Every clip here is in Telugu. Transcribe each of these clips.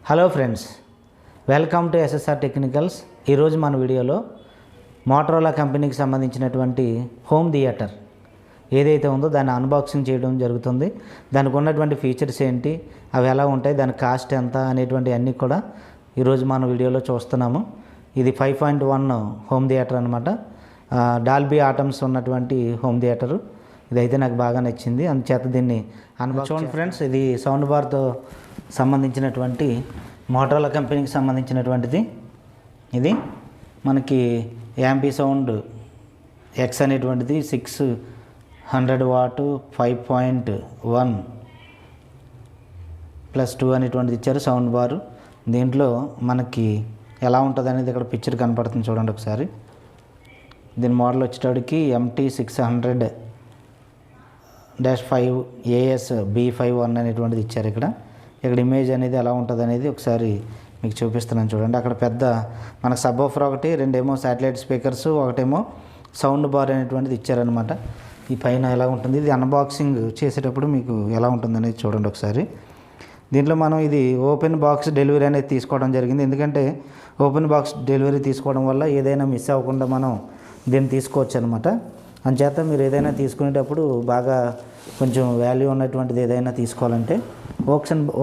Hello friends, welcome to SSR technicals. ఈరోజు మన వీడియోలో మోటరోలా కంపెనీకి సంబంధించినటువంటి హోమ్ థియేటర్ ఏదైతే ఉందో దాన్ని అన్బాక్సింగ్ చేయడం జరుగుతుంది. దానికి ఉన్నటువంటి ఫీచర్స్ ఏంటి, అవి ఎలా ఉంటాయి, దాని కాస్ట్ ఎంత అనేటువంటి అన్నీ కూడా ఈరోజు మన వీడియోలో చూస్తున్నాము. ఇది 5.1 హోమ్ థియేటర్ అనమాట. డాల్బీ ఆటమ్స్ ఉన్నటువంటి హోమ్ థియేటరు. ఇదైతే నాకు బాగా నచ్చింది, అందుచేత దీన్ని చూడండి ఫ్రెండ్స్. ఇది సౌండ్ బార్తో సంబంధించినటువంటి మోటరోలా కంపెనీకి సంబంధించినటువంటిది. ఇది మనకి యాంపీ సౌండ్ ఎక్స్ అనేటువంటిది 600 వాట్ 5.1 +2 అనేటువంటిది ఇచ్చారు సౌండ్ బారు. దీంట్లో మనకి ఎలా ఉంటుంది అనేది ఇక్కడ పిక్చర్ కనపడుతుంది, చూడండి ఒకసారి. దీని మోడల్ వచ్చేటప్పటికి MT600-5 AS-B51 అనేటువంటిది ఇచ్చారు. ఇక్కడ ఇమేజ్ అనేది ఎలా ఉంటుంది అనేది ఒకసారి మీకు చూపిస్తున్నాను చూడండి. అక్కడ పెద్ద మనకు సబ్వూఫర్ ఒకటి, రెండేమో శాటిలైట్ స్పీకర్స్, ఒకటేమో సౌండ్ బార్ అనేటువంటిది ఇచ్చారనమాట. ఈ పైన ఎలా ఉంటుంది, ఇది అన్బాక్సింగ్ చేసేటప్పుడు మీకు ఎలా ఉంటుంది అనేది చూడండి ఒకసారి. దీంట్లో మనం ఇది ఓపెన్ బాక్స్ డెలివరీ అనేది తీసుకోవడం జరిగింది. ఎందుకంటే ఓపెన్ బాక్స్ డెలివరీ తీసుకోవడం వల్ల ఏదైనా మిస్ అవ్వకుండా మనం దీన్ని తీసుకోవచ్చు అనమాట. అందుచేత మీరు ఏదైనా తీసుకునేటప్పుడు బాగా కొంచెం వాల్యూ ఉన్నటువంటిది ఏదైనా తీసుకోవాలంటే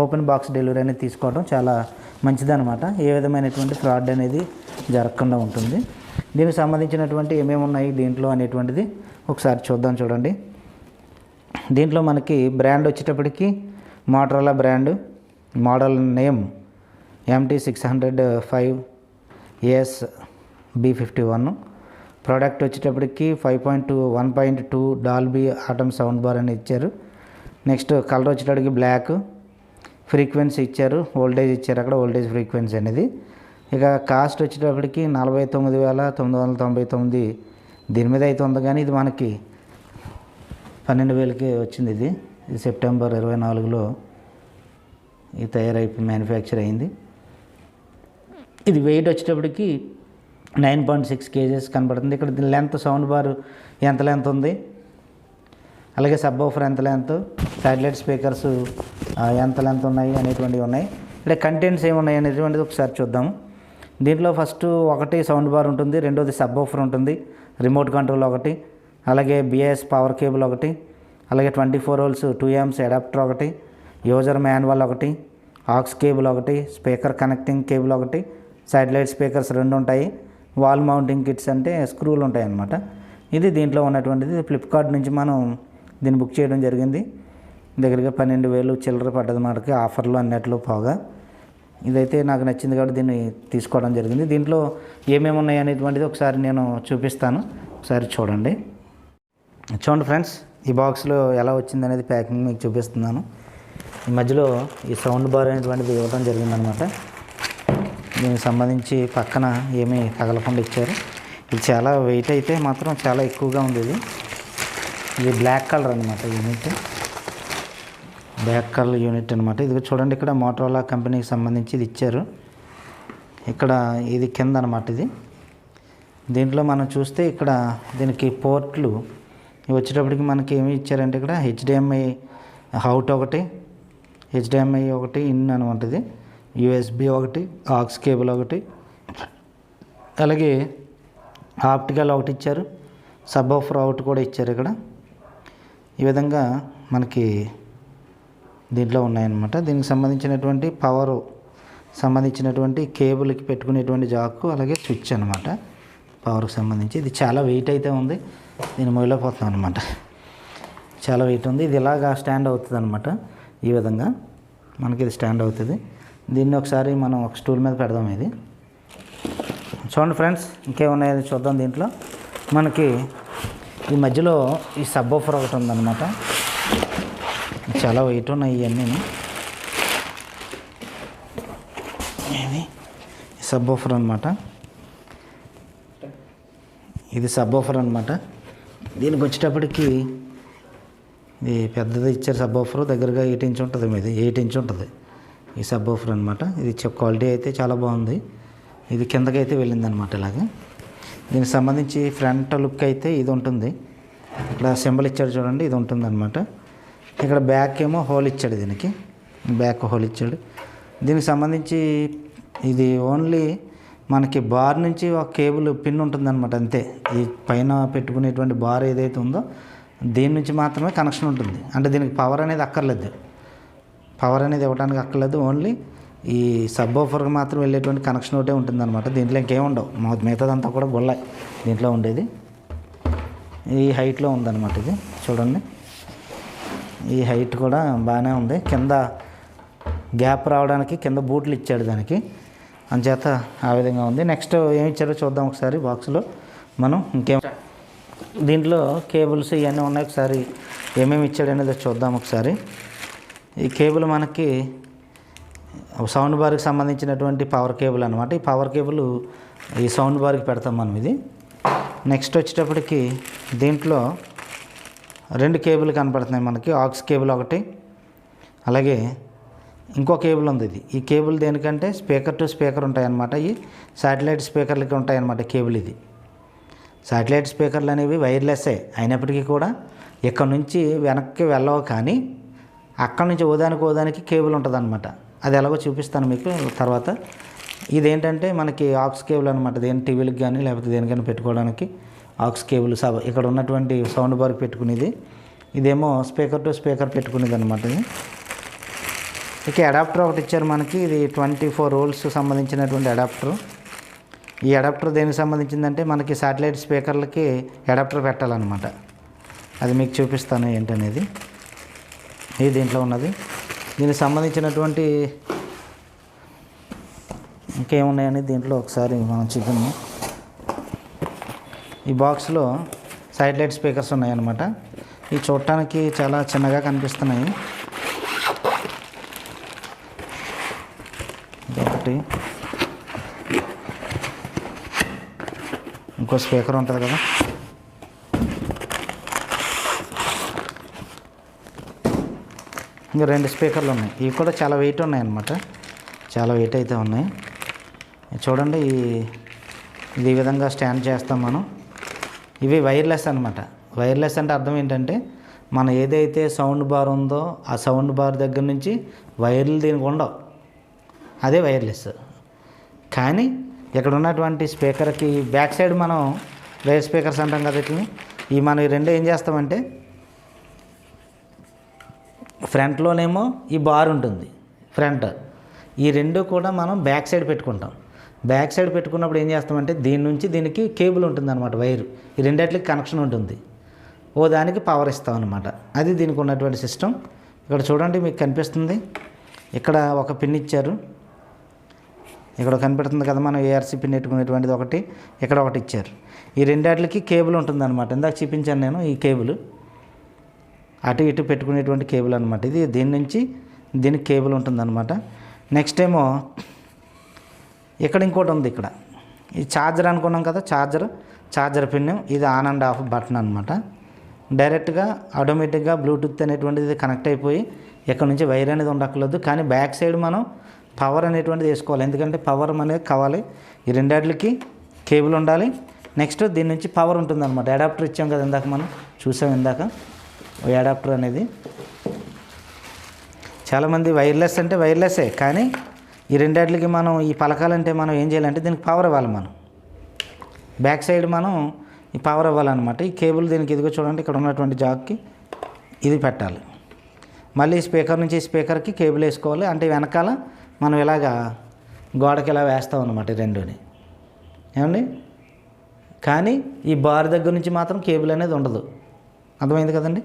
ఓపెన్ బాక్స్ డెలివరీ అనేది తీసుకోవడం చాలా మంచిదన్నమాట. ఏ విధమైనటువంటి ఫ్రాడ్ అనేది జరగకుండా ఉంటుంది. దీనికి సంబంధించినటువంటి ఏమేమి ఉన్నాయి దీంట్లో అనేటువంటిది ఒకసారి చూద్దాం చూడండి. దీంట్లో మనకి బ్రాండ్ వచ్చేటప్పటికి Motorola brand, model name MT600-5 AS-B51. Product వచ్చేటప్పటికి 1.2 డాల్బీ ఆటమ్ సౌండ్ బార్ అని ఇచ్చారు. నెక్స్ట్ కలర్ వచ్చేటప్పటికి బ్లాక్, ఫ్రీక్వెన్సీ ఇచ్చారు, వోల్టేజ్ ఇచ్చారు, అక్కడ వోల్టేజ్ ఫ్రీక్వెన్సీ అనేది. ఇక కాస్ట్ వచ్చేటప్పటికి 49,999 దీని మీద అయితే ఉంది, కానీ ఇది మనకి 12,000కి వచ్చింది. ఇది సెప్టెంబర్ 24లో ఇది తయారైపోయి మ్యానుఫ్యాక్చర్ అయింది. ఇది వెయిట్ వచ్చేటప్పటికి 9.6 kgs కనబడుతుంది. ఇక్కడ లెంత్ సౌండ్ బార్ ఎంత లెంత్ ఉంది, అలాగే సబ్వూఫర్ ఎంత లెంత్, శాటిలైట్ స్పీకర్స్ ఎంత లెంత్ ఉన్నాయి అనేటువంటివి ఉన్నాయి. ఇక్కడ కంటెంట్స్ ఏమున్నాయి అనేటువంటిది ఒకసారి చూద్దాము. దీంట్లో ఫస్ట్ ఒకటి సౌండ్ బార్ ఉంటుంది, రెండోది సబ్వూఫర్ ఉంటుంది, రిమోట్ కంట్రోల్ ఒకటి, అలాగే BIS పవర్ కేబుల్ ఒకటి, అలాగే 24 volts 2 amps అడాప్టర్ ఒకటి, యూజర్ మాన్యువల్ ఒకటి, ఆక్స్ కేబుల్ ఒకటి, స్పీకర్ కనెక్టింగ్ కేబుల్ ఒకటి, శాటిలైట్ స్పీకర్స్ 2 ఉంటాయి, వాల్ మౌంటింగ్ కిట్స్ అంటే స్క్రూలు ఉంటాయి అన్నమాట. ఇది దీంట్లో ఉన్నటువంటిది. ఫ్లిప్కార్ట్ నుంచి మనం దీన్ని బుక్ చేయడం జరిగింది. దగ్గరగా 12,000 చిల్లర పడ్డది మనకి ఆఫర్లో అన్నిట్లో పోగా. ఇదైతే నాకు నచ్చింది కాబట్టి దీన్ని తీసుకోవడం జరిగింది. దీంట్లో ఏమేమి ఉన్నాయి అనేటువంటిది ఒకసారి నేను చూపిస్తాను, ఒకసారి చూడండి. చూడండి ఫ్రెండ్స్, ఈ బాక్స్లో ఎలా వచ్చింది అనేది ప్యాకింగ్ మీకు చూపిస్తున్నాను. ఈ మధ్యలో ఈ సౌండ్ బార్ అనేటువంటిది ఇవ్వడం జరిగిందనమాట. దీనికి సంబంధించి పక్కన ఏమీ తగలకుండా ఇచ్చారు. ఇది చాలా వెయిట్ అయితే మాత్రం చాలా ఎక్కువగా ఉంది. ఇది బ్లాక్ కలర్ అనమాట యూనిట్, బ్లాక్ కలర్ యూనిట్ అనమాట. ఇది చూడండి, ఇక్కడ మోటరోలా కంపెనీకి సంబంధించి ఇది ఇచ్చారు. ఇక్కడ ఇది కింద అనమాట. ఇది దీంట్లో మనం చూస్తే ఇక్కడ దీనికి పోర్ట్లు వచ్చేటప్పటికి మనకి ఏమి ఇచ్చారంటే ఇక్కడ HDMI అవుట్ ఒకటి, HDMI ఒకటి ఇన్ అనమాట. ఇది USB ఒకటి, ఆక్స్ కేబుల్ ఒకటి, అలాగే ఆప్టికల్ ఒకటి ఇచ్చారు, సబ్వూఫర్ అవుట్ కూడా ఇచ్చారు. ఇక్కడ ఈ విధంగా మనకి దీంట్లో ఉన్నాయన్నమాట. దీనికి సంబంధించినటువంటి పవర్ సంబంధించినటువంటి కేబుల్కి పెట్టుకునేటువంటి జాకు, అలాగే స్విచ్ అనమాట పవర్కి సంబంధించి. ఇది చాలా వెయిట్ అయితే ఉంది, దీన్ని మొదలైపోతాం అనమాట. చాలా వెయిట్ ఉంది. ఇది ఇలాగా స్టాండ్ అవుతుంది అనమాట. ఈ విధంగా మనకి ఇది స్టాండ్ అవుతుంది. దీన్ని ఒకసారి మనం ఒక స్టూల్ మీద పెడదాం. ఇది చూడండి ఫ్రెండ్స్, ఇంకేమున్నాయో చూద్దాం. దీంట్లో మనకి ఈ మధ్యలో ఈ సబ్వూఫర్ ఒకటి ఉందన్నమాట. చాలా వెయిట్ ఉన్నాయి ఇవన్నీ. ఇది సబ్వూఫర్ అనమాట. ఇది సబ్వూఫర్ అనమాట. దీనికి వచ్చేటప్పటికి ఇది పెద్దది ఇచ్చారు సబ్వూఫర్. దగ్గరగా 8 inch ఉంటుంది, మీది 8 inch ఉంటుంది ఈ సబ్వూఫర్ అనమాట. ఇది క్వాలిటీ అయితే చాలా బాగుంది. ఇది కిందకైతే వెళ్ళిందనమాట ఇలాగా. దీనికి సంబంధించి ఫ్రంట్ లుక్ అయితే ఇది ఉంటుంది. ఇక్కడ సింబల్ ఇచ్చాడు చూడండి, ఇది ఉంటుంది అనమాట. ఇక్కడ బ్యాక్ ఏమో హోల్ ఇచ్చాడు, దీనికి బ్యాక్ హోల్ ఇచ్చాడు. దీనికి సంబంధించి ఇది ఓన్లీ మనకి బార్ నుంచి ఒక కేబుల్ పిన్ ఉంటుందన్నమాట, అంతే. ఈ పైన పెట్టుకునేటువంటి బార్ ఏదైతే ఉందో దీని నుంచి మాత్రమే కనెక్షన్ ఉంటుంది. అంటే దీనికి పవర్ అనేది అక్కర్లేదు, పవర్ అనేది ఇవ్వడానికి అక్కర్లేదు. ఓన్లీ ఈ సబ్ వూఫర్కి మాత్రం వెళ్ళేటువంటి కనెక్షన్ ఒకటే ఉంటుందన్నమాట. దీంట్లో ఇంకేం ఉండవు, మిగతాదంతా కూడా గుళ్ళ దీంట్లో ఉండేది. ఈ హైట్లో ఉందన్నమాట. ఇది చూడండి, ఈ హైట్ కూడా బాగానే ఉంది. కింద గ్యాప్ రావడానికి కింద బూట్లు ఇచ్చాడు దానికి, అంచేత ఆ విధంగా ఉంది. నెక్స్ట్ ఏమి ఇచ్చారో చూద్దాం ఒకసారి. బాక్స్లో మనం ఇంకేం దీంట్లో కేబుల్స్ ఇవన్నీ ఉన్నాయి, ఒకసారి ఏమేమి ఇచ్చాడు అనేది చూద్దాం ఒకసారి. ఈ కేబుల్ మనకి సౌండ్ బార్కి సంబంధించినటువంటి పవర్ కేబుల్ అనమాట. ఈ పవర్ కేబుల్ ఈ సౌండ్ బార్కి పెడతాం మనం ఇది. నెక్స్ట్ వచ్చేటప్పటికి దీంట్లో 2 కేబుల్ కనపడుతున్నాయి మనకి, ఆక్స్ కేబుల్ ఒకటి, అలాగే ఇంకో కేబుల్ ఉంది. ఇది ఈ కేబుల్ దేనికంటే స్పీకర్ టు స్పీకర్ ఉంటాయన్నమాట. ఈ శాటిలైట్ స్పీకర్లకి ఉంటాయన్నమాట కేబుల్. ఇది శాటిలైట్ స్పీకర్లు అనేవి వైర్లెస్సే అయినప్పటికీ కూడా ఇక్కడ నుంచి వెనక్కి వెళ్ళవు, కానీ అక్కడ నుంచి ఓదానికి కేబుల్ ఉంటుంది అనమాట. అది ఎలాగో చూపిస్తాను మీకు తర్వాత. ఇదేంటంటే మనకి ఆక్స్ కేబుల్ అనమాట. దేని టీవీలకు కానీ లేకపోతే దేనికైనా పెట్టుకోవడానికి ఆక్స్ కేబుల్ ఇక్కడ ఉన్నటువంటి సౌండ్ బార్కి పెట్టుకునేది. ఇదేమో స్పీకర్ టు స్పీకర్ పెట్టుకునేది అనమాట. ఇది ఇక అడాప్టర్ ఒకటి ఇచ్చారు మనకి. ఇది 24 వోల్ట్స్ సంబంధించినటువంటి అడాప్టర్. ఈ అడాప్టర్ దేనికి సంబంధించిందంటే మనకి శాటిలైట్ స్పీకర్లకి అడాప్టర్ పెట్టాలన్నమాట. అది మీకు చూపిస్తాను ఏంటనేది. ఇది దీంట్లో ఉన్నది. దీనికి సంబంధించినటువంటి ఇంకేమున్నాయని దీంట్లో ఒకసారి మనం చూద్దాము. ఈ బాక్స్లో శాటిలైట్ స్పీకర్స్ ఉన్నాయన్నమాట. ఇవి చూడటానికి చాలా చిన్నగా కనిపిస్తున్నాయి. ఒకటి ఇంకో స్పీకర్ ఉంటుంది కదా, ఇంకా 2 స్పీకర్లు ఉన్నాయి. ఇవి కూడా చాలా వెయిట్ ఉన్నాయి అన్నమాట, చాలా వెయిట్ అయితే ఉన్నాయి. చూడండి, ఇది ఈ విధంగా స్టాండ్ చేస్తాం మనం. ఇవి వైర్లెస్ అనమాట. వైర్లెస్ అంటే అర్థం ఏంటంటే మనం ఏదైతే సౌండ్ బార్ ఉందో ఆ సౌండ్ బార్ దగ్గర నుంచి వైర్లు దీనికి ఉండవు, అదే వైర్లెస్. కానీ ఇక్కడ ఉన్నటువంటి స్పీకర్కి బ్యాక్ సైడ్ మనం రేర్ స్పీకర్స్ అంటాం కదా, వీటిని ఈ మనం ఈ 2 ఏం చేస్తామంటే ఫ్రంట్లోనేమో ఈ బార్ ఉంటుంది ఫ్రంట్, ఈ 2 కూడా మనం బ్యాక్ సైడ్ పెట్టుకుంటాం. బ్యాక్ సైడ్ పెట్టుకున్నప్పుడు ఏం చేస్తామంటే దీని నుంచి దీనికి కేబుల్ ఉంటుంది అనమాట, వైరు. ఈ 2 కనెక్షన్ ఉంటుంది, ఓ దానికి పవర్ ఇస్తాం అనమాట. అది దీనికి ఉన్నటువంటి సిస్టమ్. ఇక్కడ చూడండి, మీకు కనిపిస్తుంది. ఇక్కడ ఒక పిన్ ఇచ్చారు, ఇక్కడ కనిపెడుతుంది కదా మనం ఏఆర్సీ పిన్ పెట్టుకునేటువంటిది ఒకటి, ఇక్కడ ఒకటి ఇచ్చారు. ఈ 2 కేబుల్ ఉంటుంది అనమాట. ఇందాక చూపించాను నేను ఈ కేబుల్, అటు ఇటు పెట్టుకునేటువంటి కేబుల్ అనమాట. ఇది దీని నుంచి దీనికి కేబుల్ ఉంటుందన్నమాట. నెక్స్ట్ ఏమో ఇక్కడ ఇంకోటి ఉంది. ఇక్కడ ఇది ఛార్జర్ అనుకున్నాం కదా, ఛార్జర్ పిన్. ఇది ఆన్ అండ్ ఆఫ్ బటన్ అనమాట. డైరెక్ట్గా ఆటోమేటిక్గా బ్లూటూత్ అనేటువంటిది కనెక్ట్ అయిపోయి ఇక్కడ నుంచి వైర్ అనేది ఉండక్కర్లేదు. కానీ బ్యాక్ సైడ్ మనం పవర్ అనేటువంటిది వేసుకోవాలి, ఎందుకంటే పవర్ అనేది కావాలి. ఈ 2 కేబుల్ ఉండాలి. నెక్స్ట్ దీని నుంచి పవర్ ఉంటుందన్నమాట. అడాప్టర్ ఇచ్చాం కదా ఇందాక, మనం చూసాం ఇందాక అడాప్టర్ అనేది. చాలామంది వైర్లెస్ అంటే వైర్లెస్సే, కానీ ఈ 2 మనం ఈ పలకాలంటే మనం ఏం చేయాలంటే దీనికి పవర్ ఇవ్వాలి. మనం బ్యాక్ సైడ్ మనం ఈ పవర్ ఇవ్వాలన్నమాట. ఈ కేబుల్ దీనికి ఇదిగో చూడండి, ఇక్కడ ఉన్నటువంటి జాక్కి ఇది పెట్టాలి. మళ్ళీ స్పీకర్ నుంచి స్పీకర్కి కేబుల్ వేసుకోవాలి. అంటే వెనకాల మనం ఇలాగా గోడకి ఇలా వేస్తాం అన్నమాట ఈ 2ని, ఏమండి. కానీ ఈ బార్ దగ్గర నుంచి మాత్రం కేబుల్ అనేది ఉండదు, అర్థమైంది కదండి.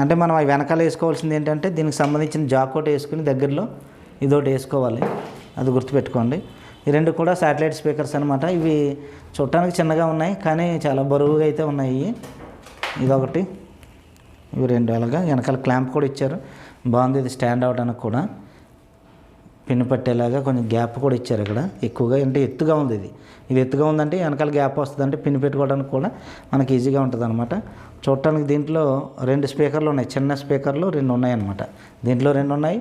అంటే మనం అవి వెనకాల వేసుకోవాల్సింది ఏంటంటే దీనికి సంబంధించిన జాక్ ఒకటి వేసుకుని దగ్గరలో ఇదొకటి వేసుకోవాలి, అది గుర్తుపెట్టుకోండి. ఈ 2 కూడా శాటిలైట్ స్పీకర్స్ అనమాట. ఇవి చూడటానికి చిన్నగా ఉన్నాయి, కానీ చాలా బరువుగా అయితే ఉన్నాయి. ఇదొకటి, ఇవి 2 అలాగా. వెనకాల క్లాంప్ కూడా ఇచ్చారు, బాగుంది. ఇది స్టాండ్ అవడానికి కూడా పిన్ పట్టేలాగా కొంచెం గ్యాప్ కూడా ఇచ్చారు ఇక్కడ. ఎక్కువగా అంటే ఎత్తుగా ఉంది, ఇది ఎత్తుగా ఉందంటే వెనకాల గ్యాప్ వస్తుంది, అంటే పిన్ పెట్టుకోవడానికి కూడా మనకి ఈజీగా ఉంటుంది అనమాట. చూడటానికి దీంట్లో 2 స్పీకర్లు ఉన్నాయి, చిన్న స్పీకర్లు 2 ఉన్నాయన్నమాట. దీంట్లో 2 ఉన్నాయి,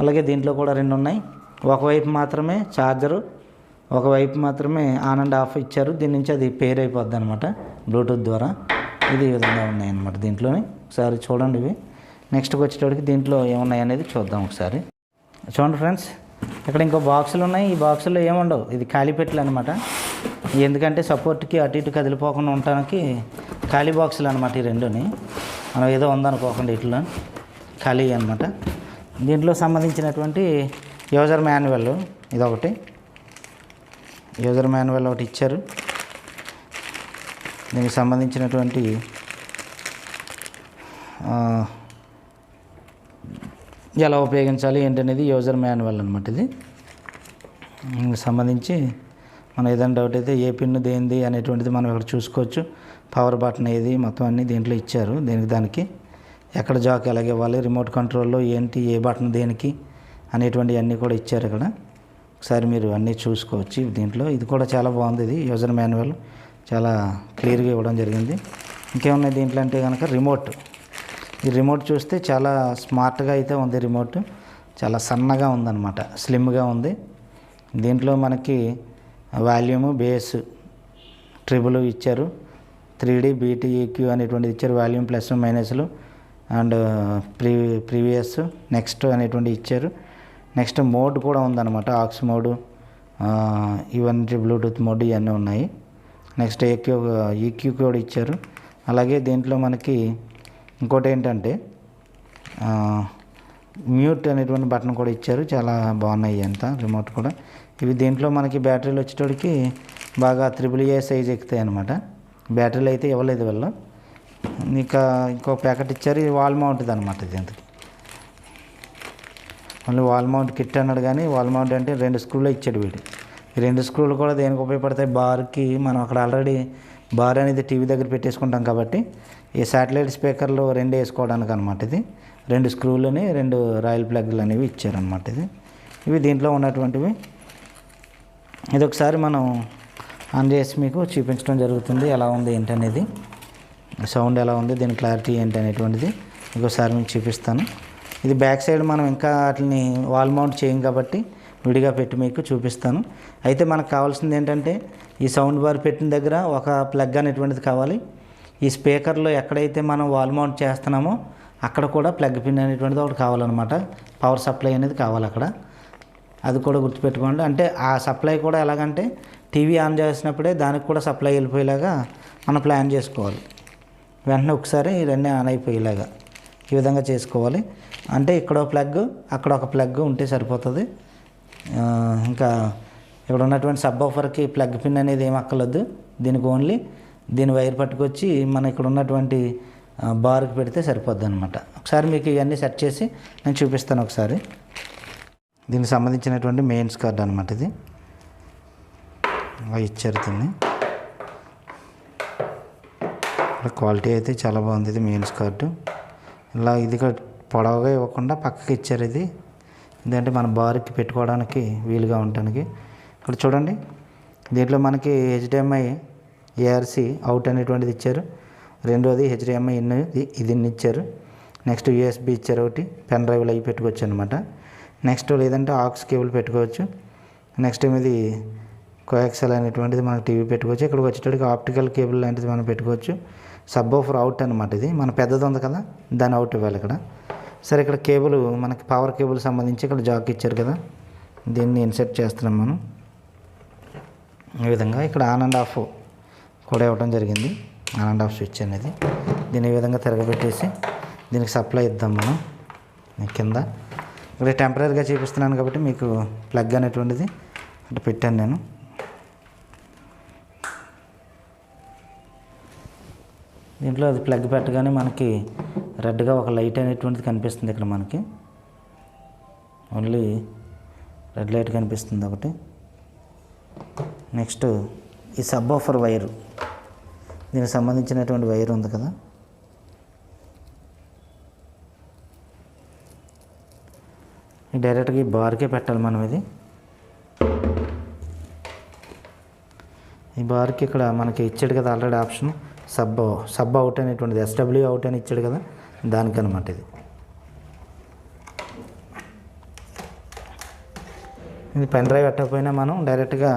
అలాగే దీంట్లో కూడా 2 ఉన్నాయి. ఒకవైపు మాత్రమే ఛార్జరు, ఒకవైపు మాత్రమే ఆన్ అండ్ ఆఫ్ ఇచ్చారు. దీని నుంచి అది పేర్ అయిపోద్ది అనమాట బ్లూటూత్ ద్వారా. ఇది ఈ విధంగా ఉన్నాయన్నమాట దీంట్లోనే. ఒకసారి చూడండి ఇవి. నెక్స్ట్కి వచ్చేటప్పటికి దీంట్లో ఏమున్నాయి అనేది చూద్దాం ఒకసారి. చూడండి ఫ్రెండ్స్, ఇక్కడ ఇంకో బాక్సులు ఉన్నాయి. ఈ బాక్సుల్లో ఏముండవు, ఇది ఖాళీ పెట్టెలు అనమాట. ఎందుకంటే సపోర్ట్కి అటు ఇటు కదిలిపోకుండా ఉండటానికి ఖాళీ బాక్సులు అనమాట. ఈ రెండుని మనం ఏదో ఉందనుకోకుండా ఇట్లా ఖాళీ అనమాట. దీంట్లో సంబంధించినటువంటి యూజర్ మాన్యువల్ ఇదొకటి, యూజర్ మాన్యువల్ ఒకటి ఇచ్చారు. దీనికి సంబంధించినటువంటి ఎలా ఉపయోగించాలి ఏంటనేది యూజర్ మాన్యువల్ అనమాట. ఇది దీనికి సంబంధించి మనం ఏదైనా డౌట్ అయితే ఏ పిన్ దేనిది అనేటువంటిది మనం ఇక్కడ చూసుకోవచ్చు. పవర్ బటన్ ఏది మొత్తం అన్నీ దీంట్లో ఇచ్చారు. దానికి ఎక్కడ జాక్ ఎలాగ ఇవ్వాలి, రిమోట్ కంట్రోల్లో ఏంటి ఏ బటన్ దేనికి అనేటువంటి అన్నీ కూడా ఇచ్చారు ఇక్కడ. ఒకసారి మీరు అన్నీ చూసుకోవచ్చు దీంట్లో. ఇది కూడా చాలా బాగుంది. ఇది యూజర్ మాన్యువల్ చాలా క్లియర్గా ఇవ్వడం జరిగింది. ఇంకేమున్నాయి దీంట్లో అంటే కనుక రిమోట్. ఈ రిమోట్ చూస్తే చాలా స్మార్ట్గా అయితే ఉంది. రిమోట్ చాలా సన్నగా ఉందన్నమాట, స్లిమ్గా ఉంది. దీంట్లో మనకి వాల్యూము, బేస్, ట్రిబుల్ ఇచ్చారు. 3D BTEQ అనేటువంటిది ఇచ్చారు. వాల్యూమ్ ప్లస్ మైనస్లు అండ్ ప్రీవియస్ నెక్స్ట్ అనేటువంటి ఇచ్చారు. నెక్స్ట్ మోడ్ కూడా ఉందన్నమాట, ఆక్స్ మోడు, ఇవన్నీ బ్లూటూత్ మోడ్ ఇవన్నీ ఉన్నాయి. నెక్స్ట్ EQ కూడా ఇచ్చారు. అలాగే దీంట్లో మనకి ఇంకోటి ఏంటంటే మ్యూట్ అనేటువంటి బటన్ కూడా ఇచ్చారు. చాలా బాగున్నాయి అంతా రిమోట్ కూడా. ఇవి దీంట్లో మనకి బ్యాటరీలు వచ్చేటోడికి బాగా 3AA సైజ్ ఎక్కుతాయి అనమాట. బ్యాటరీలు అయితే ఇవ్వలేదు వీళ్ళు. ఇంకా ఇంకో ప్యాకెట్ ఇచ్చారు. ఇది వాల్ మౌంట్ది అనమాట. ఇది అంతకి మళ్ళీ వాల్ మౌంట్ కిట్ అన్నాడు, కానీ వాల్ మౌంట్ అంటే 2 స్క్రూలు ఇచ్చాడు వీడు. ఈ 2 స్క్రూలు కూడా దేనికి ఉపయోగపడతాయి, బార్కి మనం అక్కడ ఆల్రెడీ బార్ అనేది టీవీ దగ్గర పెట్టేసుకుంటాం కాబట్టి ఈ శాటిలైట్ స్పీకర్లు 2 వేసుకోవడానికి అనమాట. ఇది 2 స్క్రూలని 2 రాయల్ ప్లగ్లు అనేవి ఇచ్చారనమాట. ఇవి దీంట్లో ఉన్నటువంటివి. ఇది ఒకసారి మనం ఆన్ చేసి మీకు చూపించడం జరుగుతుంది ఎలా ఉంది ఏంటనేది, సౌండ్ ఎలా ఉంది, దీని క్లారిటీ ఏంటి అనేటువంటిది ఇంకోసారి మీకు చూపిస్తాను. ఇది బ్యాక్ సైడ్ మనం ఇంకా వాటిని వాల్ మౌంట్ చేయం కాబట్టి విడిగా పెట్టి మీకు చూపిస్తాను. అయితే మనకు కావాల్సింది ఏంటంటే ఈ సౌండ్ బార్ పెట్టిన దగ్గర ఒక ప్లగ్ అనేటువంటిది కావాలి. ఈ స్పీకర్లో ఎక్కడైతే మనం వాల్ మౌంట్ చేస్తున్నామో అక్కడ కూడా ప్లగ్ పిన్ అనేటువంటిది ఒకటి కావాలన్నమాట. పవర్ సప్లై అనేది కావాలి అక్కడ, అది కూడా గుర్తుపెట్టుకోండి. అంటే ఆ సప్లై కూడా ఎలాగంటే టీవీ ఆన్ చేసినప్పుడే దానికి కూడా సప్లై వెళ్ళిపోయేలాగా మనం ప్లాన్ చేసుకోవాలి. వెంటనే ఒకసారి ఈ 2 ఆన్ అయిపోయేలాగా ఈ విధంగా చేసుకోవాలి. అంటే ఇక్కడ ఒక ప్లగ్ అక్కడ ఒక ప్లగ్ ఉంటే సరిపోతుంది. ఇంకా ఇక్కడ ఉన్నటువంటి సబ్ ఆఫర్కి ప్లగ్ పిన్ అనేది ఏం అక్కర్లేదు. దీనికి ఓన్లీ దీని వైర్ పట్టుకొచ్చి మనం ఇక్కడ ఉన్నటువంటి బార్కి పెడితే సరిపోద్ది అనమాట. ఒకసారి మీకు ఇవన్నీ సెట్ చేసి నేను చూపిస్తాను ఒకసారి. దీనికి సంబంధించినటువంటి మెయిన్స్ కార్డ్ అనమాట. ఇది ఇచ్చారు దీన్ని. క్వాలిటీ అయితే చాలా బాగుంది. ఇది మెయిన్స్ కార్డు ఇలా ఇది పొడవుగా ఇవ్వకుండా పక్కకి ఇచ్చారు. ఇది ఎందుకంటే మన బార్కి పెట్టుకోవడానికి వీలుగా ఉండటానికి. ఇక్కడ చూడండి, దీంట్లో మనకి HDMI ARC అవుట్ అనేటువంటిది ఇచ్చారు. రెండోది HDMI ఇన్ ఇది ఇచ్చారు. నెక్స్ట్ USB ఇచ్చారు ఒకటి, పెన్ డ్రైవ్లు అవి పెట్టుకోవచ్చు అనమాట. నెక్స్ట్ లేదంటే ఆక్స్ కేబుల్ పెట్టుకోవచ్చు. నెక్స్ట్ ఇది కోయాక్సల్ అనేటువంటిది మనం టీవీ పెట్టుకోవచ్చు. ఇక్కడికి వచ్చేటప్పటికి ఆప్టికల్ కేబుల్ లాంటిది మనం పెట్టుకోవచ్చు. సబ్ ఆఫర్ అవుట్ అనమాట. ఇది మన పెద్దది ఉంది కదా, దాని అవుట్ ఇవ్వాలి ఇక్కడ. సరే, ఇక్కడ కేబుల్ మనకి పవర్ కేబుల్ సంబంధించి ఇక్కడ జాక్ ఇచ్చారు కదా, దీన్ని ఇన్సర్ట్ చేస్తున్నాం మనం ఈ విధంగా. ఇక్కడ ఆన్ అండ్ ఆఫ్ కూడా ఇవ్వడం జరిగింది, ఆన్ అండ్ ఆఫ్ స్విచ్ అనేది. దీన్ని ఈ విధంగా తిరగబెట్టేసి దీనికి సప్లై ఇద్దాం మనం కింద. ఇక్కడ టెంపరీగా చూపిస్తున్నాను కాబట్టి మీకు ప్లగ్ అనేటువంటిది అంటే పెట్టాను నేను. దీంట్లో అది ప్లగ్ పెట్టగానే మనకి రెడ్గా ఒక లైట్ అనేటువంటిది కనిపిస్తుంది. ఇక్కడ మనకి ఓన్లీ రెడ్ లైట్ కనిపిస్తుంది ఒకటి. నెక్స్ట్ ఈ సబ్ ఆఫర్ వైరు, దీనికి సంబంధించినటువంటి వైర్ ఉంది కదా, డైరెక్ట్గా ఈ బార్కే పెట్టాలి మనం. ఇది ఈ బార్కి ఇక్కడ మనకి ఇచ్చాడు కదా ఆల్రెడీ ఆప్షన్, సబ్ అవుట్ అనేటువంటిది SW అవుట్ అని ఇచ్చాడు కదా, దానికనమాట ఇది. ఇది పెన్ డ్రైవ్ పెట్టకపోయినా మనం డైరెక్ట్గా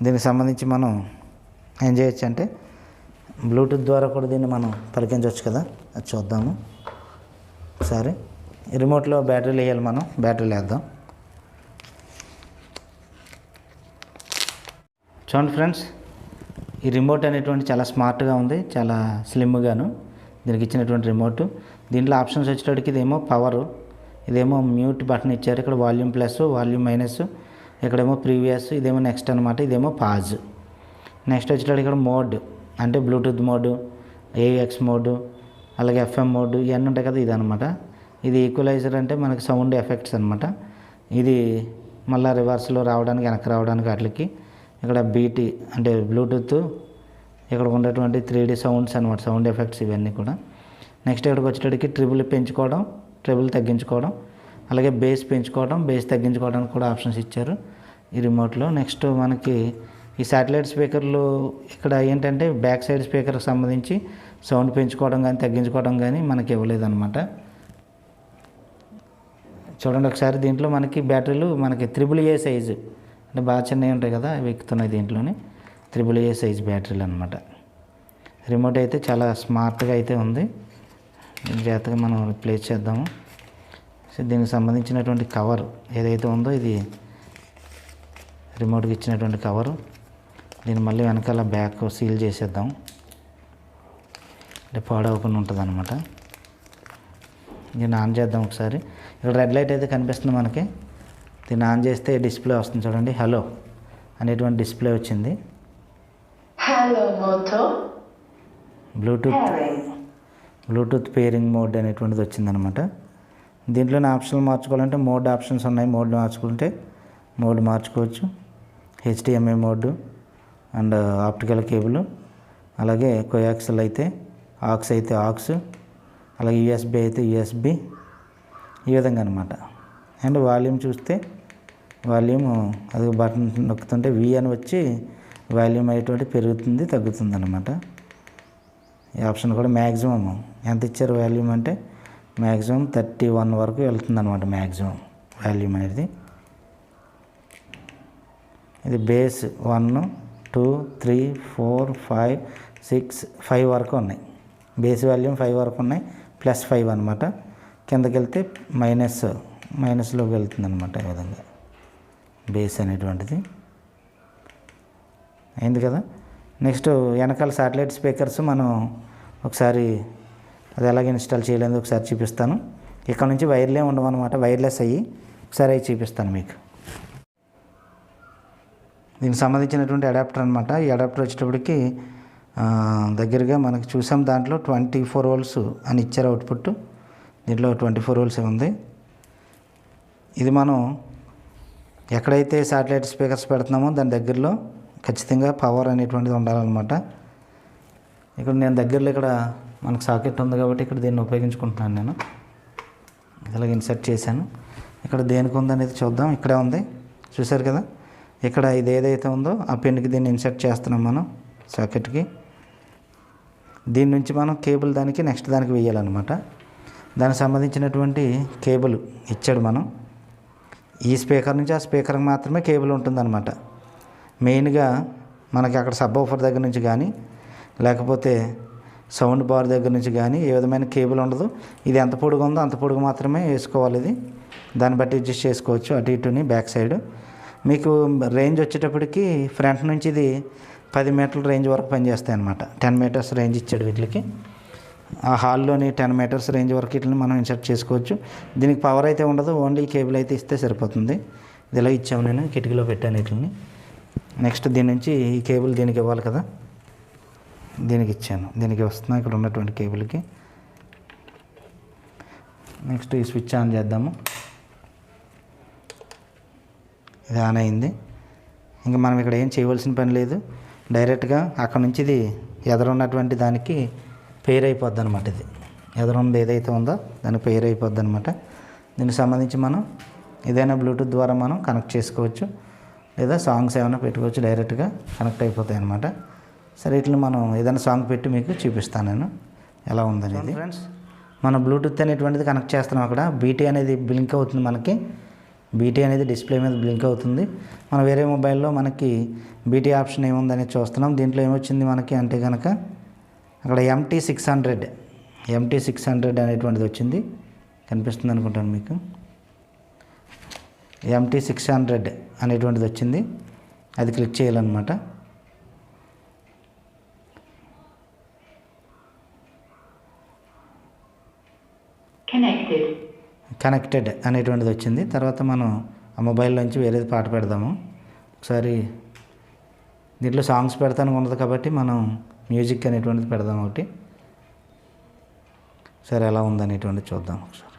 దీనికి సంబంధించి మనం ఏం చేయొచ్చు అంటే బ్లూటూత్ ద్వారా కూడా దీన్ని మనం పలికించవచ్చు కదా, అది చూద్దాము ఒకసారి. రిమోట్లో బ్యాటరీలు వేయాలి, మనం బ్యాటరీలు వేద్దాం. చూడండి ఫ్రెండ్స్, ఈ రిమోట్ అనేటువంటి చాలా స్మార్ట్గా ఉంది, చాలా స్లిమ్గాను దీనికి ఇచ్చినటువంటి రిమోట్. దీంట్లో ఆప్షన్స్ వచ్చేటప్పటికి ఇదేమో పవరు, ఇదేమో మ్యూట్ బటన్ ఇచ్చారు, ఇక్కడ వాల్యూమ్ ప్లస్ వాల్యూమ్ మైనస్, ఇక్కడేమో ప్రీవియస్, ఇదేమో నెక్స్ట్ అనమాట, ఇదేమో పాజ్. నెక్స్ట్ వచ్చేటప్పటికి ఇక్కడ మోడ్ అంటే బ్లూటూత్ మోడు, ఏవిఎక్స్ మోడు, అలాగే ఎఫ్ఎం మోడ్, ఇవన్నీ ఉంటాయి కదా, ఇదనమాట. ఇది ఈక్వలైజర్ అంటే మనకి సౌండ్ ఎఫెక్ట్స్ అనమాట. ఇది మళ్ళీ రివర్స్లో రావడానికి, వెనక్కి రావడానికి వాటికి. ఇక్కడ బీటీ అంటే బ్లూటూత్, ఇక్కడ ఉన్నటువంటి 3D సౌండ్స్ అనమాట, సౌండ్ ఎఫెక్ట్స్ ఇవన్నీ కూడా. నెక్స్ట్ ఇక్కడికి వచ్చేటప్పటికి ట్రిబుల్ పెంచుకోవడం, ట్రిబుల్ తగ్గించుకోవడం, అలాగే బేస్ పెంచుకోవడం, బేస్ తగ్గించుకోవడానికి కూడా ఆప్షన్స్ ఇచ్చారు ఈ రిమోట్లో. నెక్స్ట్ మనకి ఈ శాటిలైట్ స్పీకర్లు ఇక్కడ ఏంటంటే బ్యాక్ సైడ్ స్పీకర్కి సంబంధించి సౌండ్ పెంచుకోవడం కానీ తగ్గించుకోవడం కానీ మనకి ఇవ్వలేదన్నమాట. చూడండి ఒకసారి, దీంట్లో మనకి బ్యాటరీలు మనకి 3AA సైజు అంటే బాగా చిన్నవి ఉంటాయి కదా, అవి ఎక్కుతున్నాయి దీంట్లోని. 3AA సైజ్ బ్యాటరీలు అనమాట. రిమోట్ అయితే చాలా స్మార్ట్గా అయితే ఉంది, జాగ్రత్తగా మనం ప్లేస్ చేద్దాము. సో దీనికి సంబంధించినటువంటి కవర్ ఏదైతే ఉందో ఇది రిమోట్కి ఇచ్చినటువంటి కవరు. దీన్ని మళ్ళీ వెనకాల బ్యాక్ సీల్ చేసేద్దాం, అంటే పాడవకుండా ఉంటుంది అనమాట. దీన్ని ఆన్ చేద్దాం ఒకసారి. ఇక్కడ రెడ్ లైట్ అయితే కనిపిస్తుంది మనకి. దీన్ని ఆన్ చేస్తే డిస్ప్లే వస్తుంది చూడండి, హలో అనేటువంటి డిస్ప్లే వచ్చింది. Hello Moto bluetooth pairing mode అనేటువంటిది వచ్చిందనమాట. దీంట్లోనే ఆప్షన్లు మార్చుకోవాలంటే మోడ్ ఆప్షన్స్ ఉన్నాయి, మోడ్ మార్చుకుంటే మోడ్ మార్చుకోవచ్చు. HDMI mode and optical cable, అలాగే కోయాక్సల్ అయితే ఆక్స్ అయితే ఆక్స్, అలాగే USB అయితే USB, ఈ విధంగా అనమాట. అండ్ వాల్యూమ్ చూస్తే వాల్యూమ్ అది బటన్ నొక్కుతుంటే V అని వచ్చి వాల్యూమ్ అయ్యేటువంటి పెరుగుతుంది తగ్గుతుంది అనమాట. ఈ ఆప్షన్ కూడా మ్యాక్సిమం ఎంత ఇచ్చారు వాల్యూమ్ అంటే మ్యాక్సిమం 31 వరకు వెళ్తుంది అనమాట, మ్యాక్సిమం వాల్యూమ్ అనేది. ఇది బేస్ 1 2 3 4 5 6 5 వరకు ఉన్నాయి. బేస్ వాల్యూమ్ 5 వరకు ఉన్నాయి, +5 అనమాట. కిందకి వెళ్తే మైనస్లోకి వెళ్తుంది అనమాట. ఈ విధంగా బేస్ అనేటువంటిది అయింది కదా. నెక్స్ట్ వెనకాల శాటిలైట్ స్పీకర్స్ మనం ఒకసారి అది ఎలాగ ఇన్స్టాల్ చేయలేదు ఒకసారి చూపిస్తాను. ఇక్కడ నుంచి వైర్లే ఉండవన్నమాట, వైర్లెస్ అయ్యి ఒకసారి అవి చూపిస్తాను మీకు. దీనికి సంబంధించినటువంటి అడాప్టర్ అనమాట. ఈ అడాప్టర్ వచ్చేటప్పటికి దగ్గరగా మనకి చూసాం, దాంట్లో 24 volts అని ఇచ్చారు అవుట్పుట్. దీంట్లో 24 volts ఉంది. ఇది మనం ఎక్కడైతే శాటిలైట్ స్పీకర్స్ పెడుతున్నామో దాని దగ్గరలో ఖచ్చితంగా పవర్ అనేటువంటిది ఉండాలన్నమాట. ఇక్కడ నేను దగ్గరలో ఇక్కడ మనకు సాకెట్ ఉంది కాబట్టి ఇక్కడ దీన్ని ఉపయోగించుకుంటున్నాను. నేను ఇలాగ ఇన్సర్ట్ చేశాను. ఇక్కడ దేనికి ఉందనేది చూద్దాం. ఇక్కడే ఉంది, చూసారు కదా. ఇక్కడ ఇది ఏదైతే ఉందో ఆ పిన్కి దీన్ని ఇన్సర్ట్ చేస్తున్నాం మనం సాకెట్కి. దీని నుంచి మనం కేబుల్ దానికి నెక్స్ట్ దానికి వేయాలన్నమాట. దానికి సంబంధించినటువంటి కేబుల్ ఇచ్చాడు మనం. ఈ స్పీకర్ నుంచి ఆ స్పీకర్కి మాత్రమే కేబుల్ ఉంటుందన్నమాట. మెయిన్గా మనకి అక్కడ సబ్ వూఫర్ దగ్గర నుంచి కానీ లేకపోతే సౌండ్ బార్ దగ్గర నుంచి కానీ ఏ విధమైన కేబుల్ ఉండదు. ఇది ఎంత పొడుగు ఉందో అంత పొడుగు మాత్రమే వేసుకోవాలి. ఇది దాన్ని బట్టి అడ్జస్ట్ చేసుకోవచ్చు అటు ఇటుని బ్యాక్ సైడ్. మీకు రేంజ్ వచ్చేటప్పటికి ఫ్రంట్ నుంచి ఇది 10 మీటర్ల రేంజ్ వరకు పనిచేస్తాయి అన్నమాట. 10 meters రేంజ్ ఇచ్చాడు వీటికి. ఆ హాల్లోని 10 meters రేంజ్ వరకు వీటిని మనం ఇన్సర్ట్ చేసుకోవచ్చు. దీనికి పవర్ అయితే ఉండదు, ఓన్లీ కేబుల్ అయితే ఇస్తే సరిపోతుంది. ఇది ఇలా ఇచ్చాము, నేను కిటికీలో పెట్టాను వీటిని. నెక్స్ట్ దీని నుంచి ఈ కేబుల్ దీనికి ఇవ్వాలి కదా, దీనికి ఇచ్చాను. దీనికి వస్తున్నా ఇక్కడ ఉన్నటువంటి కేబుల్కి. నెక్స్ట్ ఈ స్విచ్ ఆన్ చేద్దాము. ఇది ఆన్ అయింది. ఇంకా మనం ఇక్కడ ఏం చేయవలసిన పని లేదు. డైరెక్ట్గా అక్కడ నుంచి ఇది ఎదురున్నటువంటి దానికి పెయిర్ అయిపోద్ది అనమాట. ఇది ఎదురున్నది ఏదైతే ఉందో దానికి పెయిర్ అయిపోద్ది అనమాట. దీనికి సంబంధించి మనం ఏదైనా బ్లూటూత్ ద్వారా మనం కనెక్ట్ చేసుకోవచ్చు, లేదా సాంగ్స్ ఏమైనా పెట్టుకోవచ్చు. డైరెక్ట్గా కనెక్ట్ అయిపోతాయి అన్నమాట. సరే, ఇట్లా మనం ఏదైనా సాంగ్ పెట్టి మీకు చూపిస్తాను నేను ఎలా ఉందనేది. ఫ్రెండ్స్, మనం బ్లూటూత్ అనేటువంటిది కనెక్ట్ చేస్తున్నాం. అక్కడ బీటీ అనేది బ్లింక్ అవుతుంది మనకి. బీటీ అనేది డిస్ప్లే మీద బ్లింక్ అవుతుంది. మన వేరే మొబైల్లో మనకి బీటీ ఆప్షన్ ఏముందనేది చూస్తున్నాం. దీంట్లో ఏమొచ్చింది మనకి అంటే కనుక అక్కడ MT600 అనేటువంటిది వచ్చింది. కనిపిస్తుంది అనుకుంటాను మీకు. MT600 అనేటువంటిది వచ్చింది, అది క్లిక్ చేయాలన్నమాట. కనెక్టెడ్ అనేటువంటిది వచ్చింది. తర్వాత మనం ఆ మొబైల్లోంచి వేరేది పాట పెడదాము. ఒకసారి దీంట్లో సాంగ్స్ పెడతాను ఉన్నది కాబట్టి మనం మ్యూజిక్ అనేటువంటిది పెడదాం ఒకటి. సరే ఎలా ఉందనేటువంటిది చూద్దాం ఒకసారి.